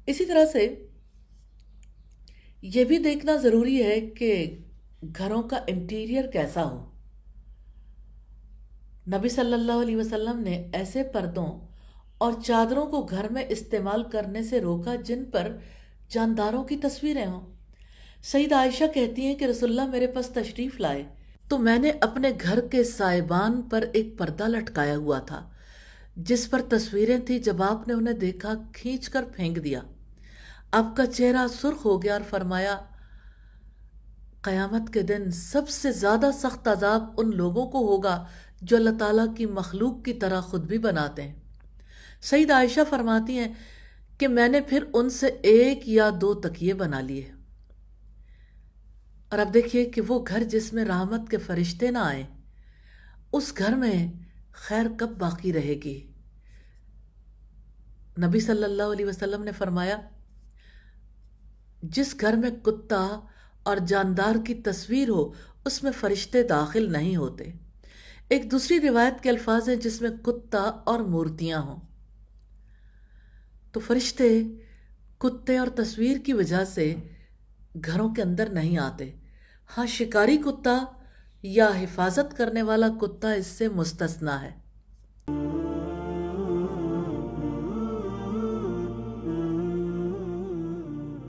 اسی طرح سے یہ بھی دیکھنا ضروری ہے کہ گھروں کا انٹیریئر کیسا ہو۔ نبی صلی اللہ علیہ وسلم نے ایسے پردوں اور چادروں کو گھر میں استعمال کرنے سے روکا جن پر جانداروں کی تصویریں ہوں۔ سیدہ عائشہ کہتی ہیں کہ رسول اللہ میرے پاس تشریف لائے تو میں نے اپنے گھر کے سائبان پر ایک پردہ لٹکایا ہوا تھا جس پر تصویریں تھیں۔ جب آپ نے انہیں دیکھا کھینچ کر پھینک دیا۔ آپ کا چہرہ سرخ ہو گیا اور فرمایا، قیامت کے دن سب سے زیادہ سخت عذاب ان لوگوں کو ہوگا جو اللہ تعالیٰ کی مخلوق کی طرح خود بھی بناتے ہیں۔ سیدہ عائشہ فرماتی ہیں کہ میں نے پھر ان سے 1 یا 2 تکیے بنا لیے۔ اور اب دیکھیے کہ وہ گھر جس میں رحمت کے فرشتے نہ آئیں، اس گھر میں خیر کب باقی رہے گی؟ نبی صلی اللہ علیہ وسلم نے فرمایا، جس گھر میں کتا اور جاندار کی تصویر ہو اس میں فرشتے داخل نہیں ہوتے۔ ایک دوسری روایت کے الفاظ ہیں جس میں کتا اور مورتیاں ہوں، تو فرشتے کتے اور تصویر کی وجہ سے گھروں کے اندر نہیں آتے۔ ہاں، شکاری کتا یا حفاظت کرنے والا کتا اس سے مستثنیٰ ہے۔